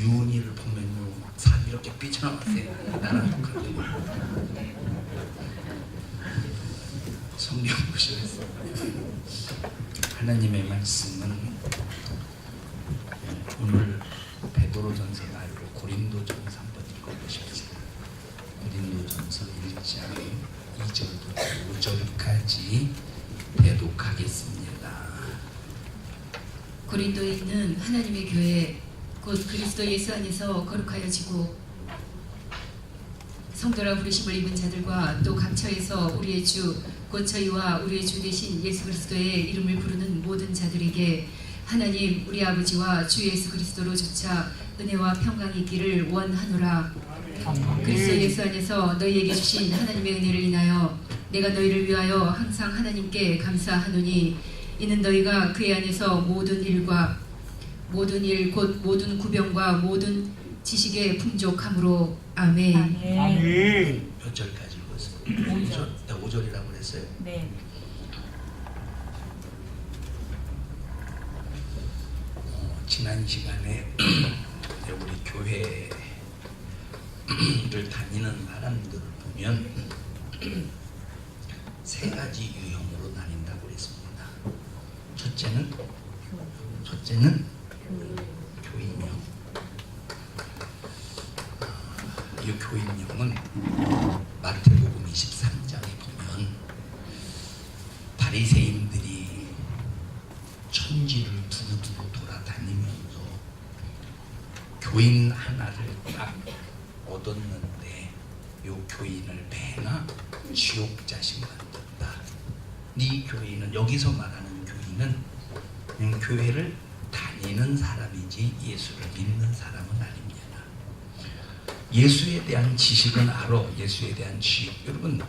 유은이를 보면요 살이 이렇게 삐쳐나왔어요. 나랑 똑같은 성경 보시면서 하나님의 말씀은 오늘 베드로전서 말고 고린도전서 한번 읽어보십시오. 고린도전서 1장 2절부터 5절까지 대독하겠습니다. 고린도에 있는 하나님의 교회 곧 그리스도 예수 안에서 거룩하여지고 성도라 부르심을 입은 자들과 또 각처에서 우리의 주 곧 저희와 우리의 주 되신 예수 그리스도의 이름을 부르는 모든 자들에게 하나님 우리 아버지와 주 예수 그리스도로 조차 은혜와 평강이 있기를 원하노라. 그리스도 예수 안에서 너희에게 주신 하나님의 은혜를 인하여 내가 너희를 위하여 항상 하나님께 감사하노니 이는 너희가 그의 안에서 모든 일 곧 모든 구병과 모든 지식에 풍족함으로. 아멘. 아멘. 몇 절까지 읽었어요? 5절이라고 그랬어요. 네. 지난 시간에 우리 교회를 다니는 사람들을 보면 세 가지 유형으로 나뉜다고 그랬습니다. 첫째는 교인형. 이 교인형은 마태복음 23장에 보면 바리새인들이 천지를 두루두루 돌아다니면서 교인 하나를 딱 얻었는데 요 교인을 배나 지옥 자식 만든다. 네 교인은, 여기서 말하는 교인은 그냥 교회를 다니는 사람이지 예수를 믿는 사람은 아닙니다. 예수에 대한 지식은 알아. 예수에 대한 지식. 여러분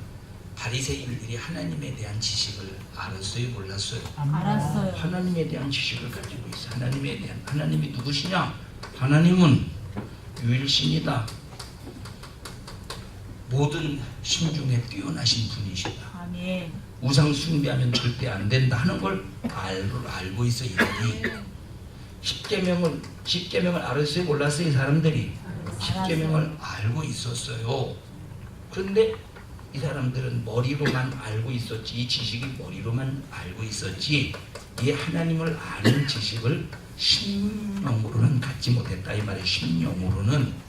바리새인들이 하나님에 대한 지식을 알았어요? 몰랐어요? 알았어요. 하나님에 대한 지식을 가지고 있어. 하나님이 누구시냐? 하나님은 유일신이다. 모든 신 중에 뛰어나신 분이시다. 아멘. 우상 숭배하면 절대 안 된다 하는 걸 알고 있어. 이들이 십계명을 알았어요? 몰랐어요? 이 사람들이 십계명을 알고 있었어요. 그런데 이 사람들은 머리로만 알고 있었지, 이 지식이 머리로만 알고 있었지, 이 하나님을 아는 지식을 심령으로는 갖지 못했다. 이 말이에요. 심령으로는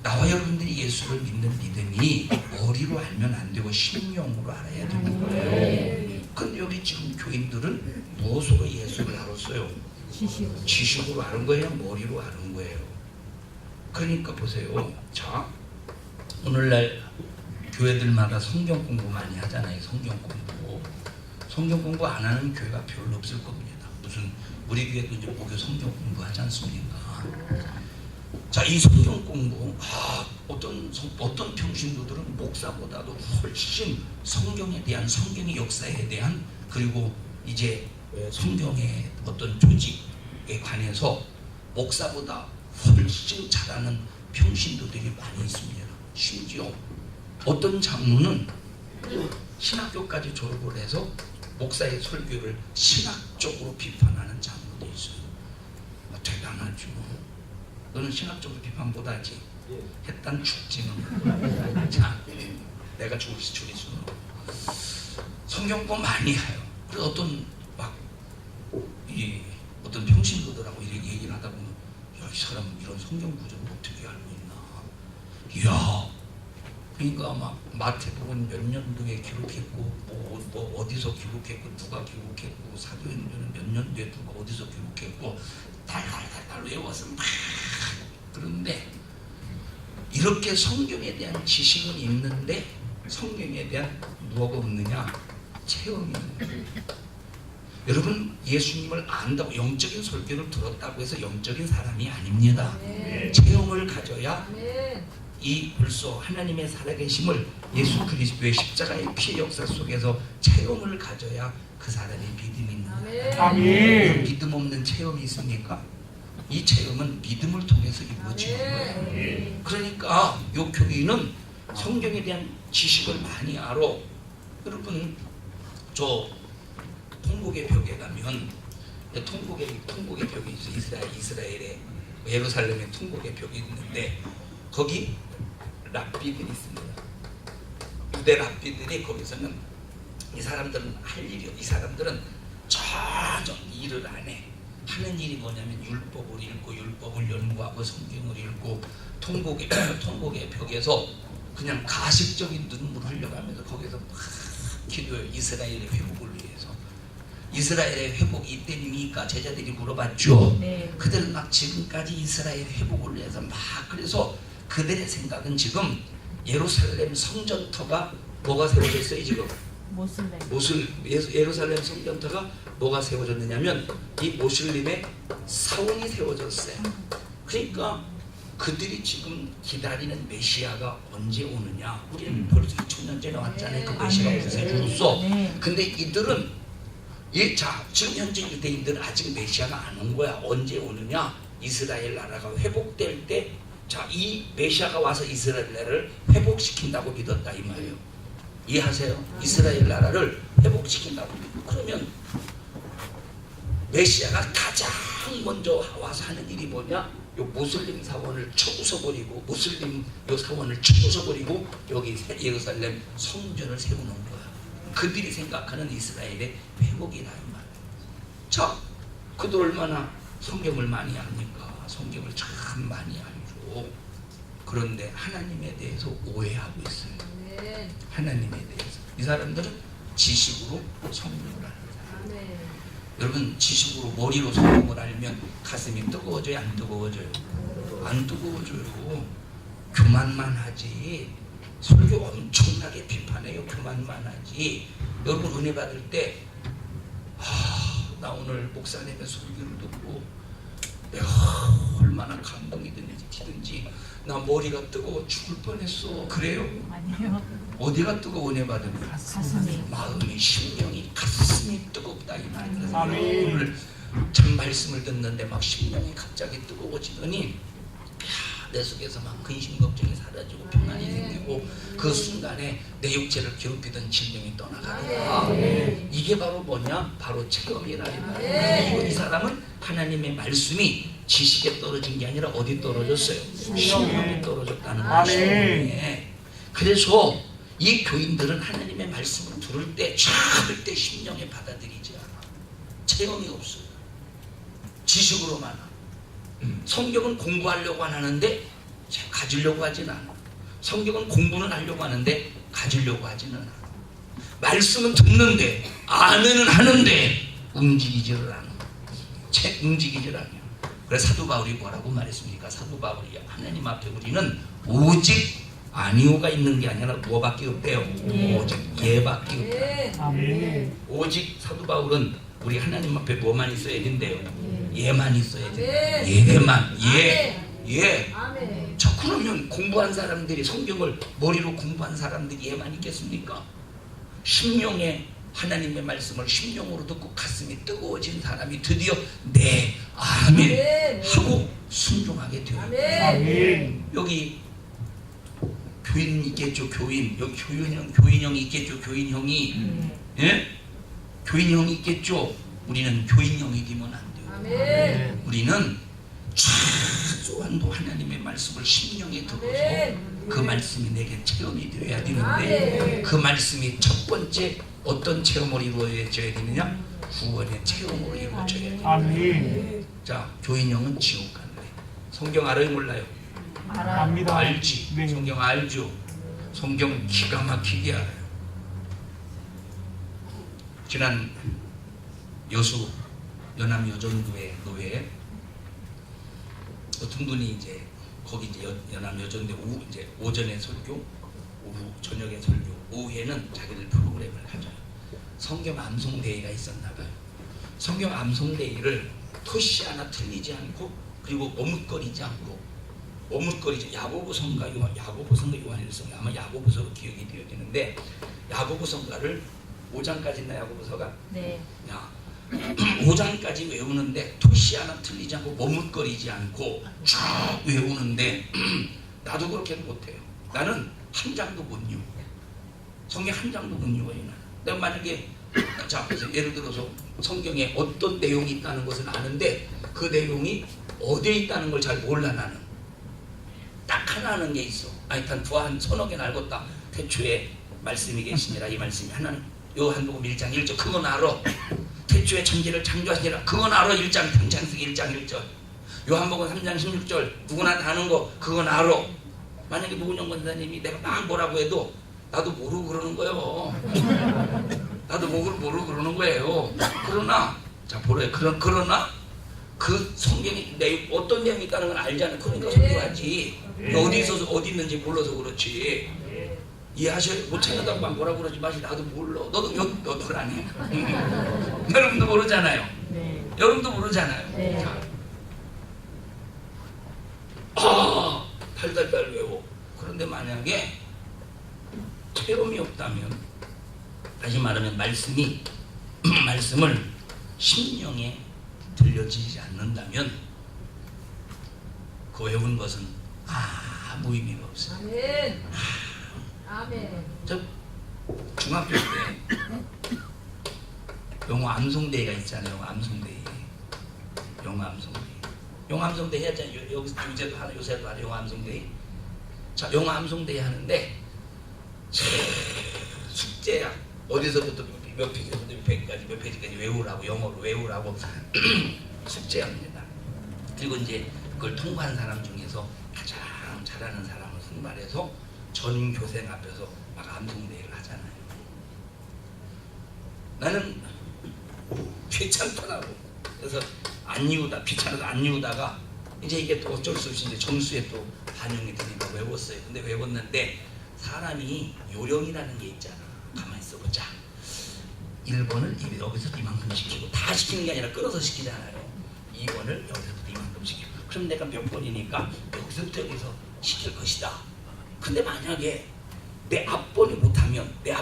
나와 여러분들이 예수를 믿는 믿음이 머리로 알면 안 되고 심령으로 알아야 되는 거예요. 근데 여기 지금 교인들은 무엇으로 예수를 알았어요? 지식으로 아는 거예요? 머리로 아는 거예요? 그러니까 보세요. 자, 오늘날 교회들마다 성경 공부 많이 하잖아요. 성경 공부 안 하는 교회가 별로 없을 겁니다. 무슨 우리 교회도 이제 목요 성경 공부하지 않습니까? 자, 이 성경 공부 어떤 평신도들은 목사보다도 훨씬 성경에 대한, 성경의 역사에 대한, 그리고 이제 성경의 어떤 조직에 관해서 목사보다 훨씬 잘하는 평신도들이 많이 있습니다. 심지어 어떤 장로는 신학교까지 졸업을 해서 목사의 설교를 신학적으로 비판하는 장로도 있어요. 대단하죠. 너는 신학적으로 비판 못하지. 했단 죽지는. 자, 내가 죽일 수는 성경 공부 많이 해요. 그래서 어떤 평신도들하고 이렇게 얘기를 하다 보면, 야, 이 사람 이런 성경 구절을 어떻게 알고 있나? 이야, 그러니까 막 마태복음 몇 년도에 기록했고, 뭐 어디서 기록했고, 누가 기록했고, 사도행전은 몇 년도에 누가 어디서 기록했고, 달달달달 외워서 막. 그런데 이렇게 성경에 대한 지식은 있는데 성경에 대한 무엇가 없느냐? 체험이 있는 거예요. 여러분, 예수님을 안다고, 영적인 설교를 들었다고 해서 영적인 사람이 아닙니다. 체험을 가져야 이 벌써 하나님의 살아계심을, 예수 그리스도의 십자가의 피의 역사 속에서 체험을 가져야 그 사람이 믿음이 있는 거예요. 믿음 없는 체험이 있습니까? 이 체험은 믿음을 통해서 이루어지는 거예요. 그러니까 이 교인은 성경에 대한 지식을 많이 알아. 여러분, 저 통곡의 벽에 가면 통곡의 벽이 있어요. 이스라엘에 예루살렘의 통곡의 벽이 있는데 거기 랍비들이 있습니다. 유대 랍비들이 거기서는 이 사람들은 할 일이 이 사람들은 전혀 일을 안 해. 하는 일이 뭐냐면 율법을 읽고 율법을 연구하고 성경을 읽고 통곡의 벽에서 그냥 가식적인 눈물을 흘려가면서 거기서 막 기도해요. 이스라엘의 회복을 위해서. 이스라엘의 회복이 이때입니까? 제자들이 물어봤죠. 네. 그들은 막 지금까지 이스라엘 회복을 위해서 막 그래서 그들의 생각은 지금 예루살렘 성전터가 뭐가 세워졌어요 지금? 예루살렘 성전터가 뭐가 세워졌느냐면 이 모슬림의 사원이 세워졌어요. 그러니까 그들이 지금 기다리는 메시아가 언제 오느냐. 우리는 벌써 2000년 전에 왔잖아요. 그 메시아가 오셔서. 근데 이들은 지금 현재 유대인들은 아직 메시아가 안 온 거야. 언제 오느냐. 이스라엘 나라가 회복될 때 이 메시아가 와서 이스라엘 나라를 회복시킨다고 믿었다 이 말이에요. 이해하세요? 이스라엘 나라를 회복시킨다고. 그러면 메시아가 가장 먼저 와서 하는 일이 뭐냐? 요 모슬림 사원을 쳐부숴버리고 모슬림 요 사원을 쳐부숴버리고 여기 예루살렘 성전을 세우는 거야. 그들이 생각하는 이스라엘의 회복이다 이 말이에요. 자, 그들 얼마나 성경을 많이 압니까? 성경을 참 많이 알죠. 그런데 하나님에 대해서 오해하고 있어요. 하나님에 대해서. 이 사람들은 지식으로 성경을 알아요. 여러분 지식으로 머리로 성경을 알면 가슴이 뜨거워져요? 안 뜨거워져요? 안 뜨거워져요. 교만만 하지. 설교 엄청나게 비판해요. 교만만 하지. 여러분 은혜 받을 때 나 오늘 목사님의 설교를 듣고 내가 얼마나 감동이 되는지 나 머리가 뜨거워 죽을 뻔했어. 그래요? 아니요. 어디가 뜨거워 은혜 받으면? 가슴이. 마음이 심령이 가슴이 뜨겁다 이 말이에요. 아멘. 오늘 참 말씀을 듣는데 막 심령이 갑자기 뜨거워지더니 내 속에서 막 근심 걱정이 사라지고 평안이 생기고 그 순간에 내 육체를 괴롭히던 질병이 떠나가더라. 이게 바로 뭐냐? 바로 체험이라 이 말이에요. 그리고 이 사람은 하나님의 말씀이 지식에 떨어진 게 아니라 어디 떨어졌어요? 심령에 떨어졌다는 것이에요. 그래서 이 교인들은 하나님의 말씀을 들을 때 절대 심령에 받아들이지 않아. 체험이 없어요. 지식으로만 하고. 성경은 공부하려고 안 하는데 가지려고 하진 않아. 성경은 공부는 하려고 하는데 가지려고 하지는 않아. 말씀은 듣는데 아멘은 하는데 움직이지를 않아. 움직이질 않아. 그래서 사도 바울이 뭐라고 말했습니까? 사도 바울이 하나님 앞에 우리는 오직 아니오가 있는 게 아니라 뭐밖에 없대요? 오직 예밖에 없다. 오직 사도 바울은 우리 하나님 앞에 뭐만 있어야 된대요? 예만 있어야 된다. 예만. 예. 자, 그러면 공부한 사람들이 성경을 머리로 공부한 사람들이 예만 있겠습니까? 심령에 하나님의 말씀을 심령으로 듣고 가슴이 뜨거워진 사람이 드디어 네 아멘 하고 순종하게 돼요. 여기 교인 있겠죠. 교인. 여기 교인형이 있겠죠. 교인형이. 예? 교인형이 있겠죠. 우리는 교인형이 되면 안 돼요. 우리는 최소한도 하나님의 말씀을 심령에 들어서 그 말씀이 내게 체험이 되어야 되는데 그 말씀이 첫 번째 어떤 체험을 이루어져야 되느냐? 구원의 체험으로 이루어져야 돼요. 자, 교인형은 지옥 간대. 성경 알아요? 몰라요? 압니다. 알지. 네. 성경 알죠. 성경 기가 막히게 알아요. 지난 여수 연암여전교회 노회에 어떤 분이 이제 거기 이제 연암여전대 이제 오전에 설교, 오후 저녁에 설교, 오후에는 자기들 프로그램을 가져요. 성경 암송 대회가 있었나 봐요. 성경 암송 대회를 토시 하나 틀리지 않고 그리고 머뭇거리지 않고 야고보서인가 요한일서인가 아마 야고보서가 기억이 되어야 되는데 야고보서인가를 5장까지 있나 야고보서가? 네. 5장까지 외우는데 토시 하나 틀리지 않고 머뭇거리지 않고 쭉 외우는데 나도 그렇게 못해요. 나는 한 장도 못 외워. 성경 한 장도 못 외워요. 내가 만약에 자, 그래서 예를 들어서 성경에 어떤 내용이 있다는 것은 아는데 그 내용이 어디에 있다는 걸 잘 몰라. 나는 딱 하나 아는 게 있어. 아이탄 부한 서너 개는 알겠다. 태초에 말씀이 계시니라. 이 말씀이 하나는 요한복음 1장 1절 그건 알아. 태초에 천지를 창조하시니라. 그건 알아. 1장 창세기 1장 1절. 요한복음 3장 16절 누구나 다 아는 거 그건 알아. 만약에 노은영 권사님이 내가 막 뭐라고 해도 나도 모르고 그러는 거예요. 나도 모르고 그러는 거예요. 그러나 자 보래. 그러나 그 성경이 어떤 내용이 있다는 건 알잖아요. 그러니까 설교하지. 어디 있어서 어디 있는지 몰라서 그렇지. 이해하셔요? 못 찾는다고 막 뭐라고 그러지 마시. 나도 몰라. 너도 안 해. 여러분도 모르잖아요. 여러분도 모르잖아요. 자, 달달달 외워. 그런데 만약에 체험이 없다면, 다시 말하면 말씀을 심령에 들려지지 않는다면 그 외운 것은 아무 의미가 없어요. 아멘. 아멘. 저 중학교 때 영어 암송대회가 있잖아요. 영어 암송대회 했잖아요. 요새도 하나 영어 암송대회. 자, 영어 암송대회 하는데 숙제야. 어디서부터 몇 페이지부터 몇 페이지까지 외우라고, 영어로 외우라고 숙제합니다. 그리고 이제 그걸 통과한 사람 중에서 가장 잘하는 사람을 선발해서 전 교생 앞에서 막 암송대회를 하잖아요. 나는 귀찮더라고. 그래서 귀찮아서 안 이유다가 이제 이게 또 어쩔 수 없이 이제 점수에 또 반영이 되니까 외웠어요. 근데 외웠는데 사람이 요령이라는 게 있잖아. 가만히 있어보자. 1번을 여기서 이만큼 시키고 다 시키는 게 아니라 끌어서 시키잖아요. 2번을 여기서부터 이만큼 시키고. 그럼 내가 몇 번이니까 여기서부터 여기서 시킬 것이다. 근데 만약에 내 앞번이 못하면 내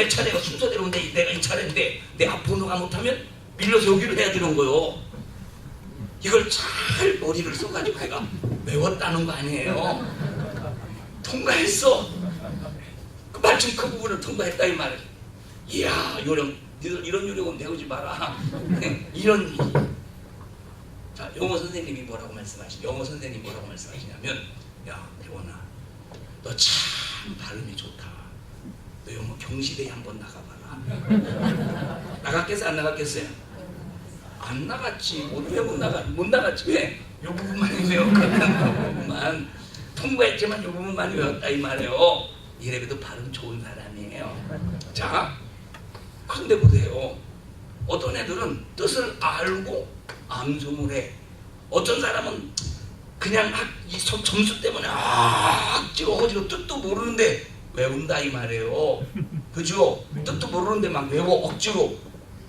차례가 순서대로 내가 이 차례인데 내 앞번호가 못하면 밀려서 여기로 해야 되는 거요. 이걸 잘 머리를 써가지고 내가 외웠다는 거 아니에요. 통과했어. 마침 그 부분을 통과했다 이 말을. 이야, 요령. 니들 이런 요령은 배우지 마라. 이런. 자, 영어 선생님이 뭐라고 말씀하시냐면, 야, 대원아, 너 참 발음이 좋다. 너 영어 경시대회 한번 나가봐라. 나갔겠어요? 안 나갔겠어요? 안 나갔지. 왜 못 나갔지? 왜? 요 부분만 외웠거든. 요 부분만. 통과했지만 요 부분만 외웠다 이 말이에요. 이래봬도 발음 좋은 사람이에요. 자, 그런데 보세요. 어떤 애들은 뜻을 알고 암송을 해. 어떤 사람은 그냥 이 점수 때문에 억지로 뜻도 모르는데 외운다 이 말이에요. 그죠? 뜻도 모르는데 막 외워 억지로.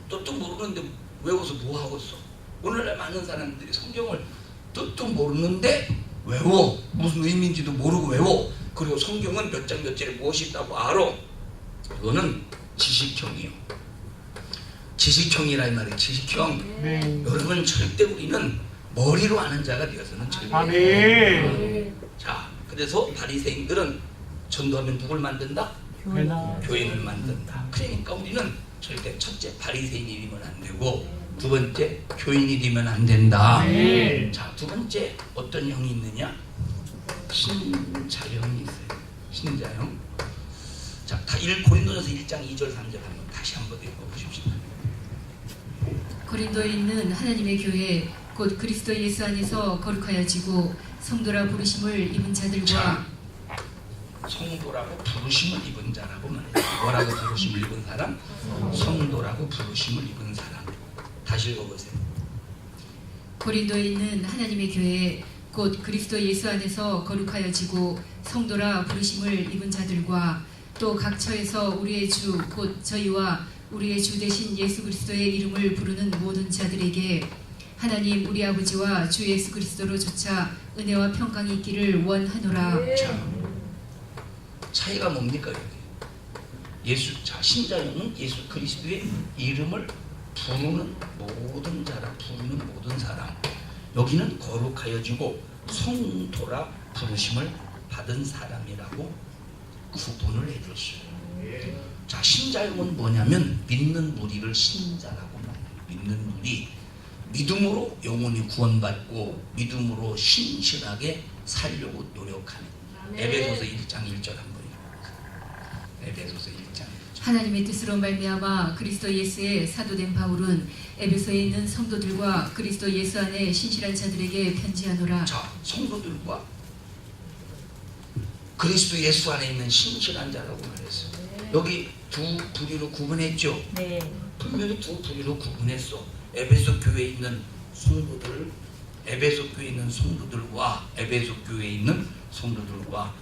뜻도 모르는데 외워서 뭐 하겠어? 오늘날 많은 사람들이 성경을 뜻도 모르는데 외워. 무슨 의미인지도 모르고 외워. 그리고 성경은 몇 장 몇 절에 무엇이 있다고 알아. 그거는 지식형이요. 지식형이라 이 말이에요. 지식형. 여러분 절대 우리는 머리로 아는 자가 되어서는 절대. 아멘. 자, 그래서 바리새인들은 전도하면 누굴 만든다? 교인을 만든다. 그러니까 우리는 절대 첫째 바리새인이 되면 안 되고 두 번째 교인이 되면 안 된다. 자, 두 번째 어떤 형이 있느냐? 신자형이 있어요. 신자형. 자, 다 고린도전서 1장 2절 3절 한번 다시 한번 읽어보십시오. 고린도에 있는 하나님의 교회 곧 그리스도 예수 안에서 거룩하여지고 성도라 부르심을 입은 자들과 성도라고 부르심을 입은 자라고 말해요. 뭐라고 부르심을 입은 사람? 성도라고 부르심을 입은 사람. 다시 읽어보세요. 고린도에 있는 하나님의 교회 곧 그리스도 예수 안에서 거룩하여지고 성도라 부르심을 입은 자들과 또 각 처에서 우리의 주 곧 저희와 우리의 주 되신 예수 그리스도의 이름을 부르는 모든 자들에게 하나님 우리 아버지와 주 예수 그리스도로 조차 은혜와 평강이 있기를 원하노라. 자, 차이가 뭡니까 여기? 신자형은 예수 그리스도의 이름을 부르는 모든 사람. 여기는 거룩하여지고 성도라 부르심을 받은 사람이라고 구분을 해줬어요. 자, 신자형은 뭐냐면 믿는 무리를 신자라고 말해요. 믿는 무리, 믿음으로 영혼이 구원받고 믿음으로 신실하게 살려고 노력하는. 에베소서 1장 1절 한번 읽어보세요. 에베소서 1장 1절. 하나님의 뜻으로 말미암아 그리스도 예수의 사도된 바울은 에베소에 있는 성도들과 그리스도 예수 안에 신실한 자들에게 편지하노라. 자, 성도들과 그리스도 예수 안에 있는 신실한 자라고 말했어요. 여기 두 부류로 구분했죠. 네. 분명히 두 부류로 구분했어. 에베소 교회에 있는 성도들, 에베소 교회에 있는 성도들과 에베소 교회에 있는 성도들과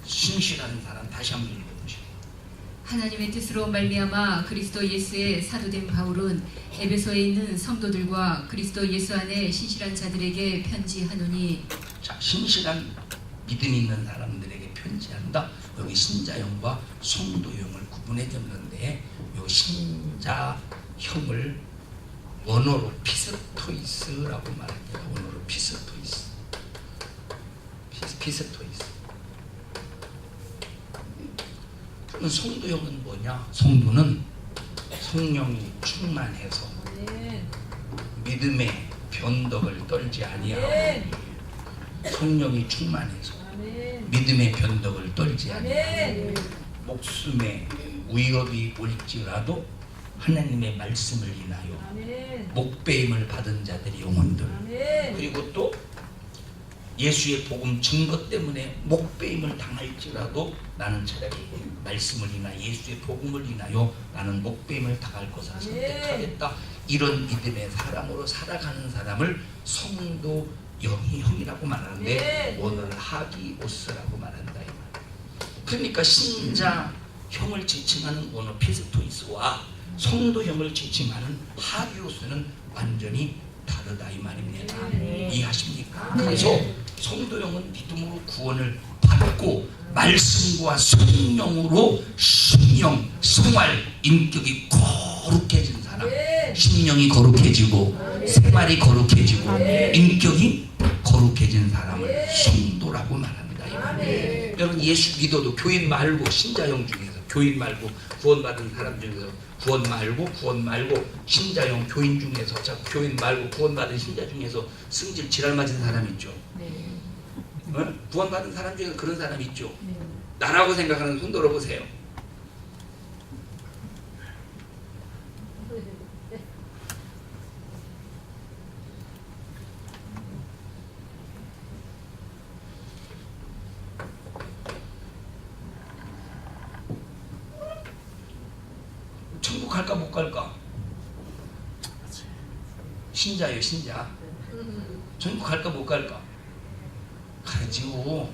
신실한 사람. 다시 한번 읽어보시죠. 하나님의 뜻으로 말미암아 그리스도 예수의 사도된 바울은 에베소에 있는 성도들과 그리스도 예수 안에 신실한 자들에게 편지하노니. 자, 신실한 믿음 있는 사람들에게 편지한다. 여기 신자형과 성도형을 구분해 줬는데, 이 신자형을 원어로 피스토이스라고 말합니다. 원어로 피스토이스. 피스토이스. 그러면 성도형은 뭐냐? 성도는 성령이 충만해서 믿음의 변덕을 떨지 아니하고, 성령이 충만해서 믿음의 변덕을 떨지 아니하고, 목숨에 위협이 올지라도 하나님의 말씀을 인하여 목배임을 받은 자들의 영혼들, 그리고 또 예수의 복음 증거 때문에 목배임을 당할지라도 나는 차라리 말씀을 인하여 예수의 복음을 인하여 나는 목배임을 당할 것을 선택하겠다. 이런 믿음의 사람으로 살아가는 사람을 성도형이라고 말하는데, 원어는 하기오스라고 말한다 이 말. 그러니까 신자형을 지칭하는 원어 피스토이스와 성도형을 지칭하는 하기오스는 완전히 다르다 이 말입니다. 이해하십니까? 그래서 성도형은 믿음으로 구원을 받고 말씀과 성령으로 심령, 생활, 인격이 거룩해진 사람, 심령이 거룩해지고 생활이 거룩해지고 인격이 거룩해진 사람을 성도라고 말합니다. 이 말. 여러분, 예수 믿어도 교인 말고 신자형 중에서, 교인 말고 구원받은 사람 중에서, 구원 말고 신자형 교인 중에서, 자, 교인 말고 구원받은 신자 중에서 승질 지랄 맞은 사람 있죠. 어? 구원받은 사람 중에서 그런 사람 있죠. 나라고 생각하는 손 들어보세요. 천국 갈까 못 갈까? 신자예요, 신자. 천국 갈까 못 갈까? 가지요.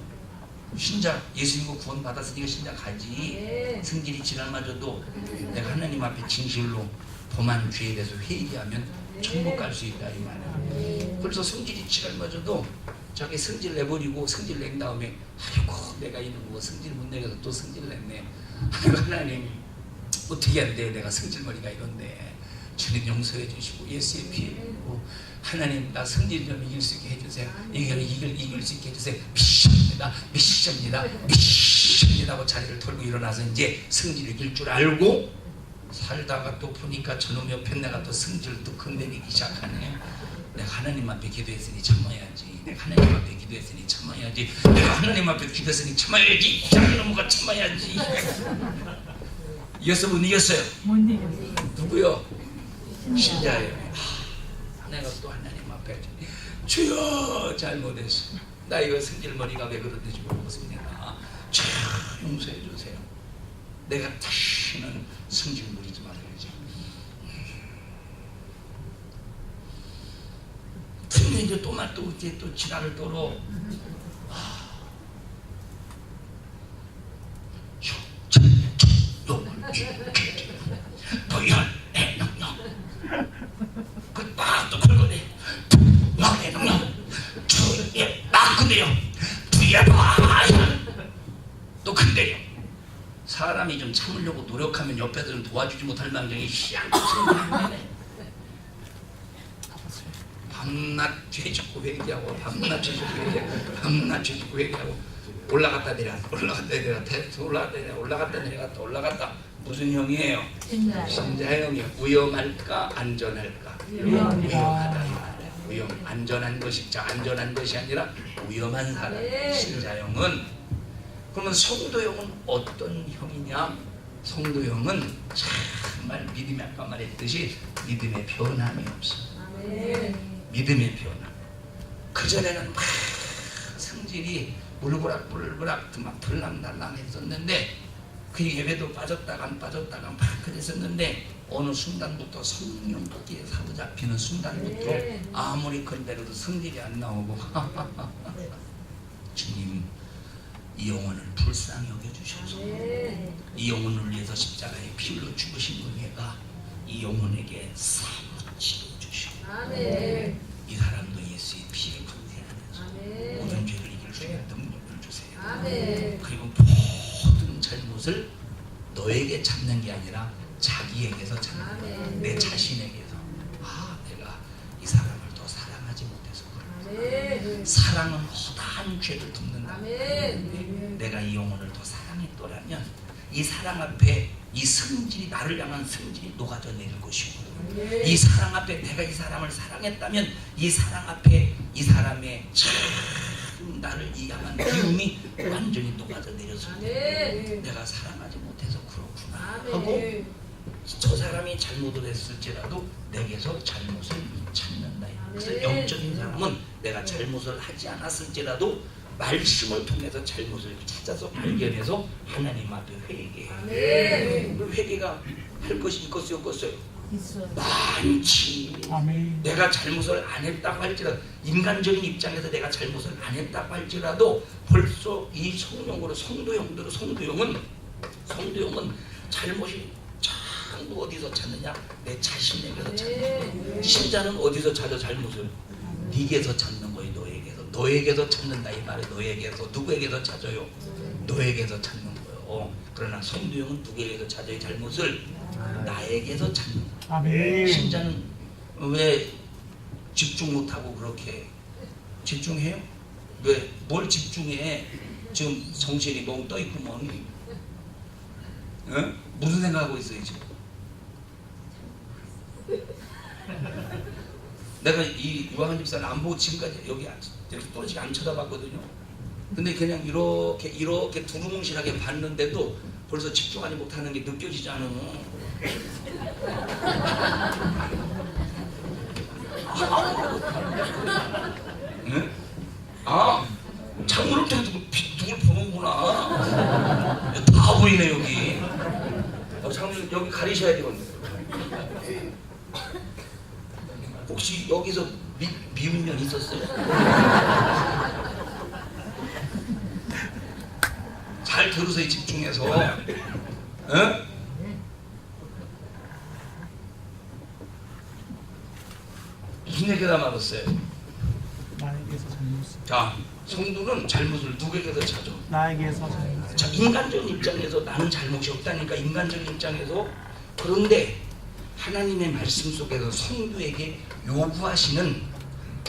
신자, 예수 믿고 구원 받았으니까 신자 가지. 승질이 지랄마저도 내가 하나님 앞에 진실로 범한 죄에 대해서 회개하면 천국 갈 수 있다 이 말이야. 그래서 승질이 지랄마저도 자기 승질 내버리고, 승질 낸 다음에 아이고 내가 이놈 뭐 승질 못 내서 또 승질 냈네. 하나님 어떻게 해야 돼? 내가 승질머리가 이런데 주님 용서해 주시고 예수의 피 흘리고 하나님 나 승질 좀 이길 수 있게 해주세요. 이길 수 있게 해주세요. 미십니다 하고 자리를 털고 일어나서 이제 승질 이길 줄 알고 살다가 또 보니까 저놈 옆에 내가 또 승질 또 건드리기 시작하네. 내가 하나님 앞에 기도했으니 참아야지. 내가 하나님 앞에 기도했으니 참아야지. 내가 하나님 앞에 기도했으니 참아야지. 장놈과 참아야지. 이겼어 못 이겼어요? 못 이겼어요. 누구요? 신자예요. 내가 또 하나님 앞에 주여 잘못했어. 나 이거 승질머리가 왜 그런지 모르겠습니다. 참 용서해 주세요. 내가 다시는 승질 부리지 말아야지. 근데 이제 또 이제 또 지랄을 떨어. 그막또 긁어내. 주에 막 건드려. 뒤에 봐. 또 건드려. 사람이 좀 참으려고 노력하면 옆에서 좀 도와주지 못할 망정이 희한한 밤낮 죄 짓고 회개하고 밤낮 죄 짓고 회개하고 밤낮 죄 짓고 회개하고 올라갔다 내려갔다 올라갔다 내려갔다 올라갔다 내려갔다 올라갔다 내려갔다 무슨 형이에요? 신자형이에요. 위험할까 안전할까? 위험합니다. 위험하다 이 말이에요. 위험 안전한 것이 안전한 것이 아니라 위험한 사람. 신자형은 그러면 성도형은 어떤 형이냐? 성도형은 정말 믿음이 아까 말했듯이 믿음의 변함이 없어. 믿음의 변함. 그전에는 막 성질이 울그락불그락 막 들락날락 했었는데 그 예배도 빠졌다가 안 빠졌다가 막 그랬었는데 어느 순간부터 성령 토끼에 사로잡히는 순간부터 아무리 건드려도 성질이 안 나오고 주님 이 영혼을 불쌍히 여겨주셔서 이 영혼을 위해서 십자가에 피 흘려 죽으신 은혜가 이 영혼에게 사무치게 주시고 이 사람도 예수의 피에 건세하면서 모든 죄를 이길 수 있는 능력을 주세요. 그리고 모든 잘못을 너에게 찾는 게 아니라 자기에게서 찾는 거야. 내 자신에게서 내가 이 사람을 더 사랑하지 못해서 그래. 사랑은 허다한 죄를 덮는다. 내가 이 영혼을 더 사랑했더라면 이 사랑 앞에 이 성질이 나를 향한 성질이 녹아져 내릴 것이고 이 사랑 앞에 내가 이 사람을 사랑했다면 이 사랑 앞에 이 사람의 참 나를 향한 기움이 완전히 녹아져 내렸을 때 내가 사랑하지 못해서 그렇구나 하고 저 사람이 잘못을 했을지라도 내게서 잘못을 찾는다. 그래서 영적인 사람은 내가 잘못을 하지 않았을지라도 말씀을 통해서 잘못을 찾아서 발견해서 하나님 앞에 회개해요. 그 회개가 할 것이 있겠어요, 없겠어요? 많지. 아멘. 내가 잘못을 안 했다고 할지라도 인간적인 입장에서 내가 잘못을 안 했다고 할지라도 벌써 이 성령으로 성도형은 잘못이 참 어디서 찾느냐? 내 자신에게서 찾는 거야. 신자는 어디서 찾아 잘못을? 네게서 찾는 거예요. 너에게서 찾는다 이 말이에요. 너에게서. 누구에게서 찾아요? 너에게서 찾는 거예요. 그러나 성도형은 누구에게서 찾아요? 잘못을? 나에게서 찾는 거예요. 아멘. 신자는 왜 집중 못하고 그렇게 집중해요? 왜 뭘 집중해? 지금 정신이 멍 떠있구먼. 무슨 생각하고 있어요 지금? 내가 이 유학한 집사를 안 보고 지금까지 여기 이렇게 떨어지게 안 쳐다봤거든요. 근데 그냥 이렇게 두루뭉실하게 봤는데도 벌써 집중하지 못하는 게 느껴지지 않아. 응? 창문을 통해서 누굴 보는구나. 다 보이네 여기. 창문 여기 가리셔야 되거든요. 혹시 여기서 미운 년 있었어요? 잘 들으세요. 집중해서. 무슨 얘기가 남았어요? 나에게서 잘못을. 자, 성도는 잘못을 누구에게서 찾아? 나에게서 잘못을. 자, 인간적인 입장에서 나는 잘못이 없다니까 인간적인 입장에서. 그런데 하나님의 말씀 속에서 성도에게 요구하시는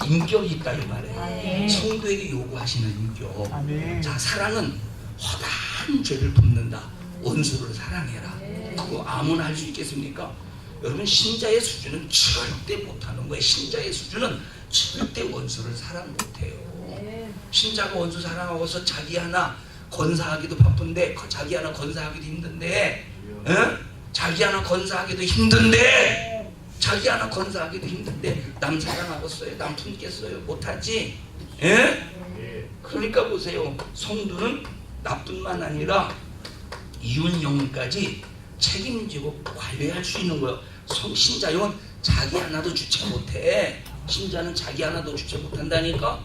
인격이 있다 이 말이에요. 성도에게 요구하시는 인격. 아멘. 자, 사랑은 허다한 죄를 덮는다. 원수를 사랑해라. 그거 아무나 할 수 있겠습니까? 여러분 신자의 수준은 절대 못하는 거예요. 신자의 수준은 절대 원수를 사랑 못해요. 신자가 원수 사랑하고서 자기 하나 건사하기도 바쁜데 자기 하나 건사하기도 힘든데 자기 하나 건사하기도 힘든데 남 사랑하겠어요? 남 품겠어요? 못하지? 그러니까 보세요. 성도는 나뿐만 아니라 이웃 영혼까지 책임지고 관리할 수 있는 거예요. 신자용은 자기 하나도 주체 못해. 신자는 자기 하나도 주체 못한다니까.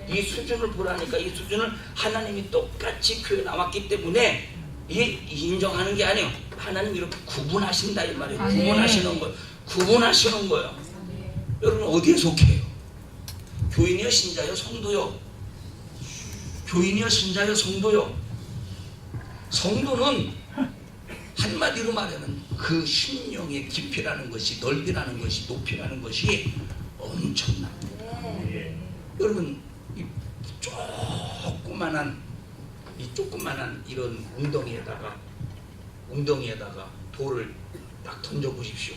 이 수준을 보라니까. 이 수준을 하나님이 똑같이 교회 나왔기 때문에 인정하는 게 아니에요. 하나님 이렇게 구분하신다 이 말이에요. 구분하시는 거예요. 여러분 어디에 속해요? 교인이요 신자요 성도요? 교인이요 신자요 성도요? 성도는 한마디로 말하면 그 심령의 깊이라는 것이, 넓이라는 것이, 높이라는 것이 엄청납니다. 여러분 이 조그만한 이런 웅덩이에다가 웅덩이에다가 돌을 딱 던져 보십시오.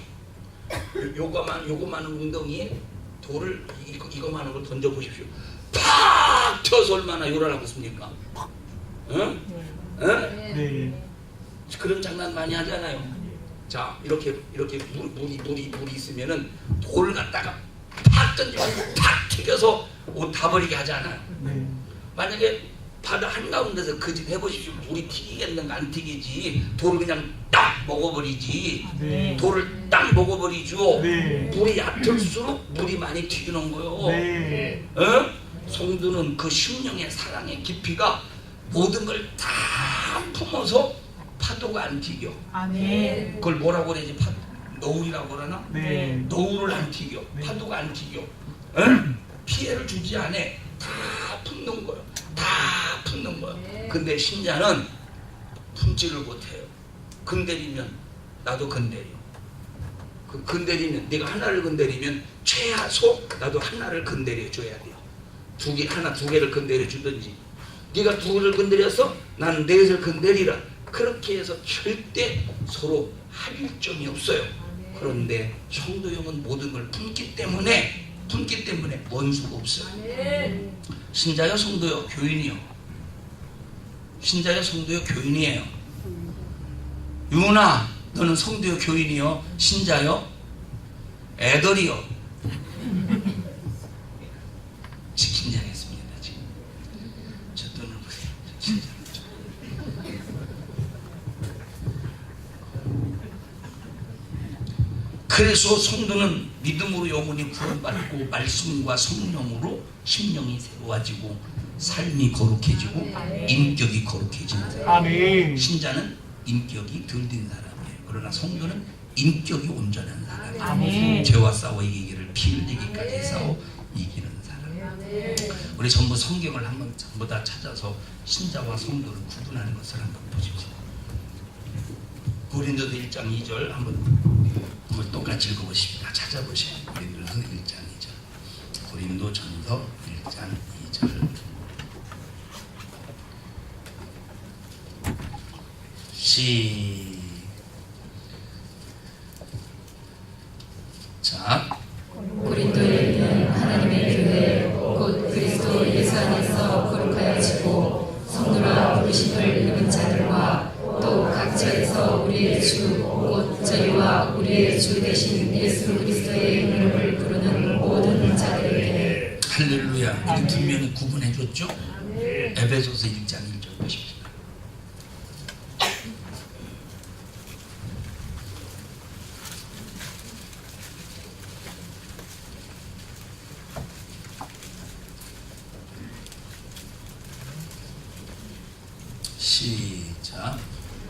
요거만 웅덩이에 돌을 이거만한 걸 던져 보십시오. 팍 튀어서 얼마나 요란하겠습니까? 응? 응? 네. 그런 장난 많이 하잖아요. 자, 이렇게 물이 있으면은 돌을 갖다가 팍 던지고 팍 튀겨서 옷 다 버리게 하잖아요. 네. 만약에 바다 한가운데서 그 짓 해보십시오. 물이 튀기겠는가? 안 튀기지. 돌을 그냥 딱 먹어버리지. 네. 돌을 딱 먹어버리죠. 네. 물이 얕을수록 물이 많이 튀기는 거요. 네. 어? 성도는 그 심령의 사랑의 깊이가 모든 걸 다 품어서 파도가 안 튀겨. 아멘. 그걸 뭐라고 그러지? 너울이라고 그러나? 네. 너울을 안 튀겨. 네. 파도가 안 튀겨. 어? 피해를 주지 않아. 다 품는 거요. 다 품는 거요. 근데 신자는 품지를 못해요. 건드리면 나도 건드려. 그 건드리면 내가 하나를 건드리면 최하소 나도 하나를 건드려 줘야 돼요. 두 개를 건드려 주든지. 네가 두 개를 건드려서 난 넷을 건드리라. 그렇게 해서 절대 서로 합일점이 없어요. 그런데 성도형은 모든 걸 품기 때문에 원수가 없어요. 신자여 성도여 교인이요. 신자여 성도여 교인이에요. 유나 너는 성도여 교인이요. 신자여 애들이요. 긴장했습니다 지금. 저 눈을 보세요. 진짜. 그래서 성도는 믿음으로 영혼이 구원받고 말씀과 성령으로 심령이 새로워지고 삶이 거룩해지고 인격이 거룩해지는 사람. 아멘. 신자는 인격이 덜 된 사람이에요. 그러나 성도는 인격이 온전한 사람이에요. 아멘. 죄와 싸워 이기기를 피 흘리기까지 싸워 이기는 사람. 우리 전부 성경을 한번 전부 다 찾아서 신자와 성도를 구분하는 것을 한번 보십시오. 고린도서 1장 2절 한번 똑같이 읽어보십니다. 찾아보세요. 고린도서 1장 2절. 고린도전서 1장 2절. 시작. 고린도에 있는 하나님의 교회 곧 그리스도 예수 안에서 거룩하여지고 성도라 부르심을 입은 자들과 또 각처에서 우리의 주 곧 저희와 우리의 주 되신 예수 그리스도의 이름을 부르는 모든 자들에게 할렐루야. 이게 분명히 구분해 줬죠? 에베소서 1장 1절 보십시오. 시작.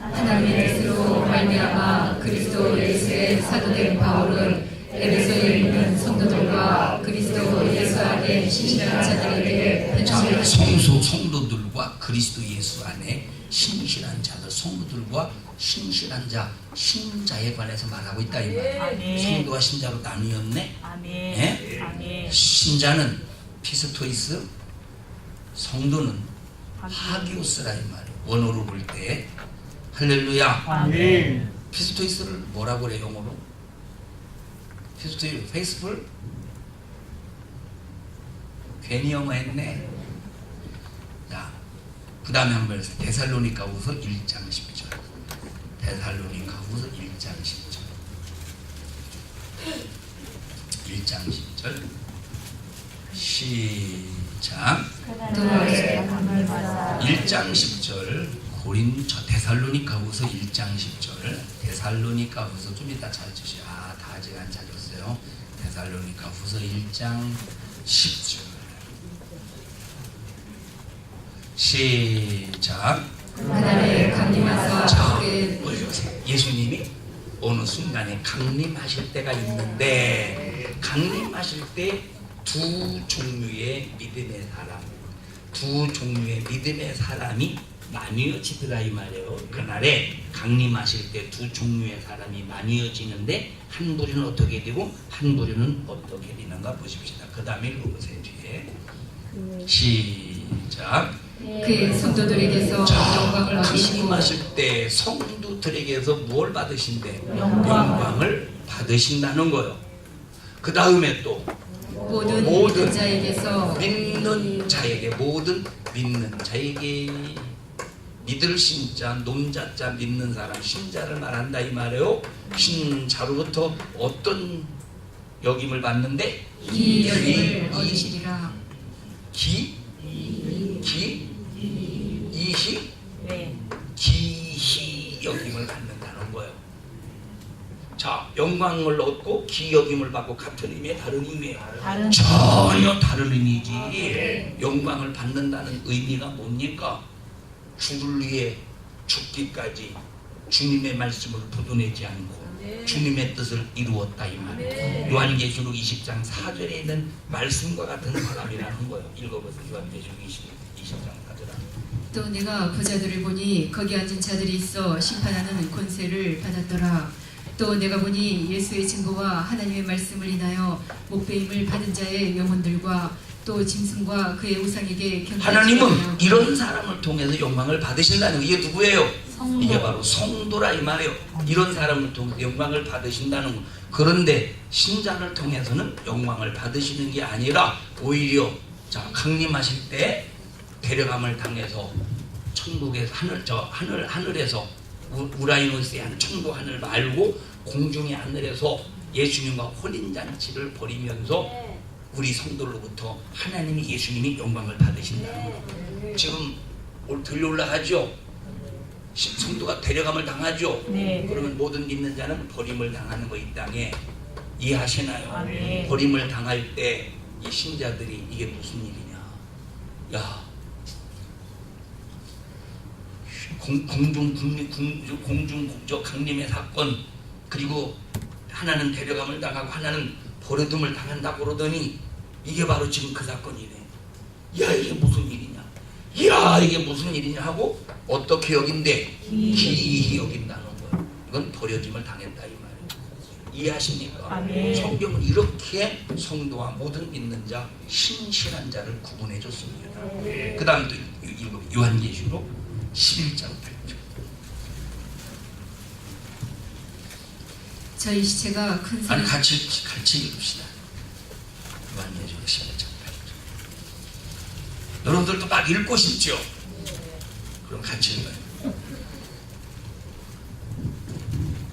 하나님의 뜻으로 말미암아 그리스도 예수의 사도된 바울은 에베소에 있는 성도들과 그리스도 예수 안에 신실한 자들에게 자, 편지를 성도들과 그리스도 예수 안에 신실한 자들, 성도들과 신실한 자, 신자에 관해서 말하고 있다 이 말이에요. 아멘. 성도와 신자로 나뉘었네. 아멘. 예? 아멘. 신자는 피스토이스, 성도는 하기오스라 이 말이에요. 원어로 볼 때 할렐루야. 아멘. 피스토이스를 뭐라고 그래 영어로? 피스토이스 페이스풀? 괜히 영어 했네. 자, 그 다음에 한번 해서 데살로니가후서 1장 10절. 데살로니가후서 1장 10절. 1장 10절. 시작. 1장 10절. 데살로니가후서 1장 10절. 데살로니가후서 좀 이따 찾으시오. 다 아직 안 찾았어요. 데살로니가후서 1장 10절. 시작. 하나님의 강림하사 자, 그의 보세요. 예수님이 어느 순간에 강림하실 때가 있는데 강림하실 때 두 종류의 믿음의 사람이 나뉘어지더라 이 말이에요. 그날에 강림하실 때 두 종류의 사람이 나뉘어지는데 한 부류는 어떻게 되고 한 부류는 어떻게 되는가 보십시다. 그 다음에 읽어보세요. 뒤에 시작. 그의 성도들에게서 영광을 얻으시고 강림하실 때 성도들에게서 무엇을 받으신대? 영광을 받으신다는 거예요. 그 다음에 또 모든 모든 믿는 자에게서 믿는 자에게, 모든 믿는 자에게, 믿을 신자, 논자자, 믿는 사람, 신자를 말한다 이 말이에요. 신자로부터 어떤 역임을 받는데? 이 여김을 이- 얻으시리라. 이희 네. 기희 여김을 받는다는 거예요. 자, 영광을 얻고 기여김을 받고 같은 의미에 다른 의미예요. 전혀 다른 의미지. 영광을 받는다는 의미가 뭡니까? 주를 위해 죽기까지 주님의 말씀을 부도내지 않고 주님의 뜻을 이루었다 이 말이에요. 요한계시록 20장 4절에 있는 말씀과 같은 사람이라는 거예요. 읽어보세요. 요한계시록 20장 4절. 또 내가 부자들을 보니 거기 앉은 자들이 있어 심판하는 권세를 받았더라. 또 내가 보니 예수의 증거와 하나님의 말씀을 인하여 목배임을 받은 자의 영혼들과 또 짐승과 그의 우상에게 경배하지 하나님은 아니하고 이런 사람을 통해서 영광을 받으신다는 거. 이게 누구예요? 이게 바로 성도라 이 말이에요. 이런 사람을 통해서 영광을 받으신다는 거. 그런데 신자를 통해서는 영광을 받으시는 게 아니라 오히려 자, 강림하실 때 데려감을 당해서 천국에서 하늘에서 우라이노스의 한 천국 하늘 말고 공중의 하늘에서 예수님과 혼인잔치를 벌이면서 우리 성도로부터 하나님이 예수님이 영광을 받으신다는 거예요. 지금 들려 올라가죠. 성도가 데려감을 당하죠. 네. 그러면 모든 믿는 자는 버림을 당하는 거 이 땅에 이해하시나요? 아, 네. 버림을 당할 때 이 신자들이 이게 무슨 일이냐? 야, 공중국적 강림의 사건, 그리고 하나는 데려감을 당하고 하나는 버려둠을 당한다 그러더니 이게 바로 지금 그 사건이네. 야, 이게 무슨 일이냐? 야, 이게 무슨 일이냐 하고 어떻게 여긴데? 기이히 여긴다는 거예요. 이건 버려짐을 당했다 이 말이에요. 이해하십니까? 아멘. 성경은 이렇게 성도와 모든 믿는 자, 신실한 자를 구분해 줬습니다. 그 다음 또 요한계시록 11장 8절. 저희 시체가 큰 아니, 산을 같이 읽읍시다. 요한계시록 11장 8절. 여러분들도 막 읽고 싶죠? 그럼 같이 읽어요.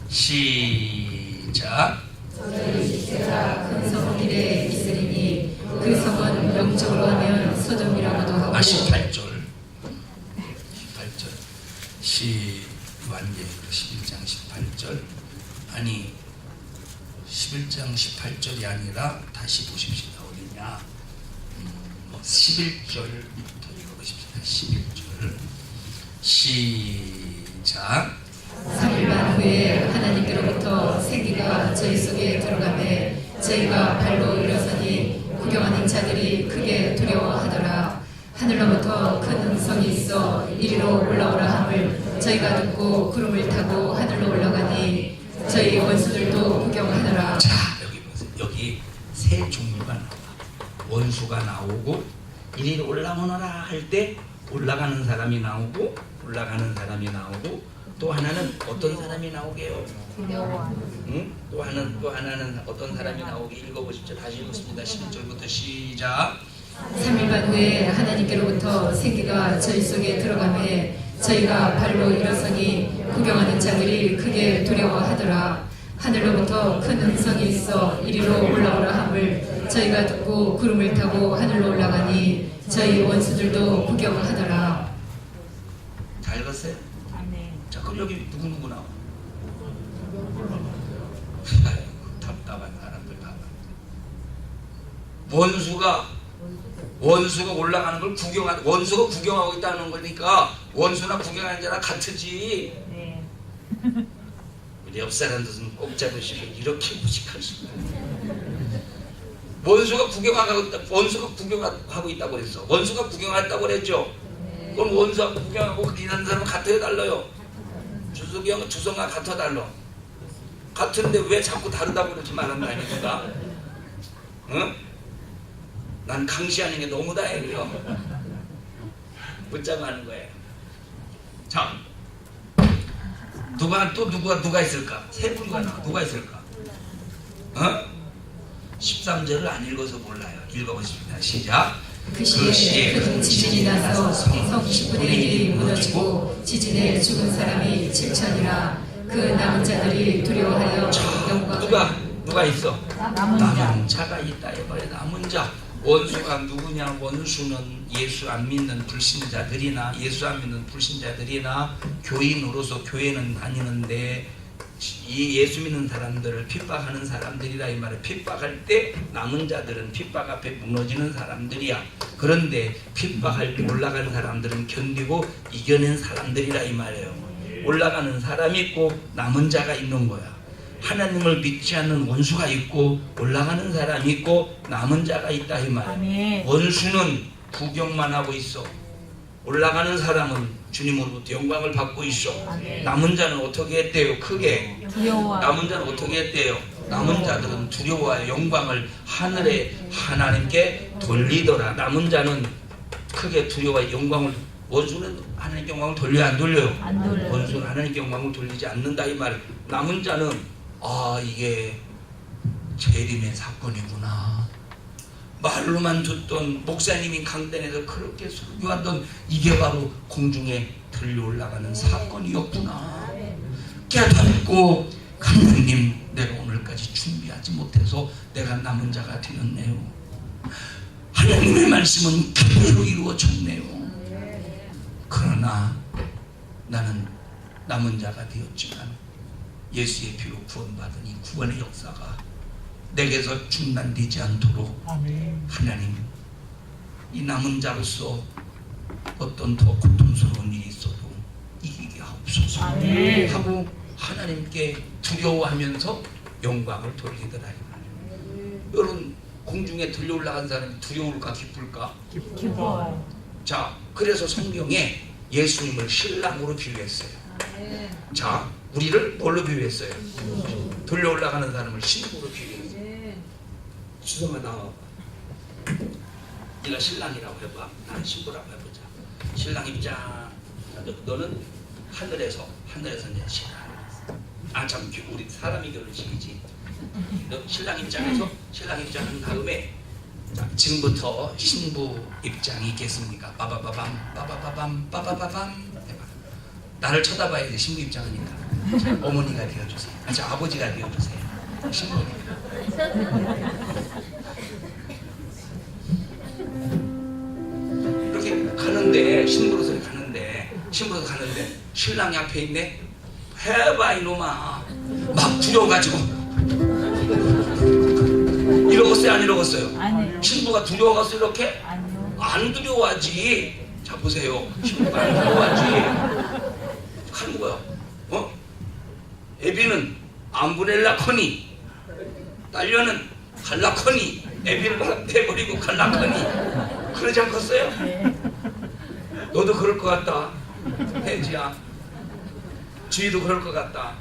시작. 큰 성은 이래 있으리니 그 성은 영적으로 하면 소돔이라고도 하고 18절. 요한계시록 11장 18절. 아니 11장 18절이 아니라 다시 보십시다. 어디냐? 11절부터 읽어보십시다. 11절. 시작. 3일만 후에 하나님께로부터 생기가 저희 속에 들어가매 저희가 발로 일어서니 구경하는 자들이 크게 두려워하더라. 하늘로부터 큰 음성이 있어 이리로 올라오라 함을 저희가 듣고 구름을 타고 하늘로 올라가니 저희 원수들도 구경하더라. 자, 여기 보세요. 여기 세 종류가 나와. 원수가 나오고 이리로 올라오너라 할 때 올라가는 사람이 나오고 또 하나는 어떤 사람이 나오게요? 응? 또 하나는 어떤 사람이 나오게 읽어보십시오. 다시 읽습니다. 11절부터 시작. 3일만 후에 하나님께로부터 생기가 저희 속에 들어가매 저희가 발로 일어서니 구경하는 자들이 크게 두려워하더라. 하늘로부터 큰 음성이 있어 이리로 올라오라 함을 저희가 듣고 구름을 타고 하늘로 올라가니 저희 원수들도 구경하더라. 다 읽었어요? 네. 자, 그럼 여기 누구 나와? 아이고, 답답한 사람들 다. 원수가 올라가는 걸 원수가 구경하고 있다는 거니까 원수나 구경하는 자나 같으지. 네. 우리 옆 사람들은 꼭 잡으시고 이렇게 무식할 수가. 원수가 구경하고 있다고 그랬어. 원수가 구경했다고 그랬죠. 그럼 원수하고 구경하고 이런 사람은 같아요, 달라요? 주성과 같아 달라. 같은데 왜 자꾸 다르다고 그러지 말한다니까? 응? 난 강시하는 게 너무 다행이에요. 붙잡아 하는 거예요. 자, 누가 있을까? 세 부류가 나와. 누가 있을까? 13절을 안 읽어서 몰라요. 읽어보십니다. 시작. 그 시에 큰 지진이 나서 성 10분의 1이 무너지고 지진에 죽은 사람이 7천이라. 그 남은 자들이 두려워하여 영광을. 누가 있어? 남은 자가 있다. 이번에 남은 자. 원수가 누구냐? 원수는 예수 안 믿는 불신자들이나 예수 안 믿는 불신자들이나 교인으로서 교회는 다니는데 이 예수 믿는 사람들을 핍박하는 사람들이라 이 말이에요. 핍박할 때 남은 자들은 핍박 앞에 무너지는 사람들이야. 그런데 핍박할 때 올라가는 사람들은 견디고 이겨낸 사람들이라 이 말이에요. 올라가는 사람이 있고 남은 자가 있는 거야. 하나님을 믿지 않는 원수가 있고 올라가는 사람이 있고 남은 자가 있다 이 말이에요. 원수는 구경만 하고 있어. 올라가는 사람은 주님으로부터 영광을 받고 있어. 남은 자는 어떻게 했대요? 크게 두려워. 남은 자는 어떻게 했대요? 남은 자들은 두려워하여 영광을 하늘에 하나님께 돌리더라. 남은 자는 크게 두려워하여 영광을. 원수는 하나님께 영광을 돌려요? 안 돌려요? 안 돌려요. 원수는 하나님께 영광을 돌리지 않는다 이 말이에요. 남은 자는 이게 재림의 사건이구나. 말로만 듣던 목사님이 강단에서 그렇게 설교하던 이게 바로 공중에 들려 올라가는 사건이었구나. 깨닫고 하나님, 내가 오늘까지 준비하지 못해서 내가 남은 자가 되었네요. 하나님의 말씀은 그대로 이루어졌네요. 그러나 나는 남은 자가 되었지만 예수의 피로 구원받은 이 구원의 역사가 내게서 중단되지 않도록 아멘. 하나님, 이 남은 자로서 어떤 더 고통스러운 일이 있어도 이기게 하옵소서 하고 하나님께 두려워하면서 영광을 돌리더라 이 말이에요. 여러분, 공중에 들려 올라간 사람이 두려울까 기쁠까? 기뻐요. 자, 그래서 성경에 예수님을 신랑으로 비유했어요. 자, 우리를 뭘로 비유했어요? 들려 올라가는 사람을 신부로 비유했어요. 수성아 나와봐. 네가 신랑이라고 해봐. 난 신부라고 해보자. 신랑 입장. 너는 하늘에서 이제 신랑. 참, 우리 사람이 결혼식이지. 너 신랑 입장에서 신랑 입장한 다음에, 자, 지금부터 신부 입장이 있겠습니까? 빠바바밤 빠바바밤 빠바바밤 해봐. 나를 쳐다봐야지. 신부 입장이니까. 자, 어머니가 되어주세요. 자, 아버지가 되어주세요. 신부. 이렇게 가는데 신부로서 가는데 신랑이 앞에 있네. 해봐 이놈아. 막 두려워가지고 이러겠어요? 안 이러겠어요? 아니요. 신부가 두려워가서 이렇게? 아니요. 안 두려워하지. 자, 보세요. 신부가 안 두려워하지. 하는 거야. 애비는 암브렐라 커니, 딸려는 갈라커니, 애비를 내버리고 갈라커니. 그러지 않겠어요? 너도 그럴 것 같다. 혜지야. 주희도 그럴 것 같다.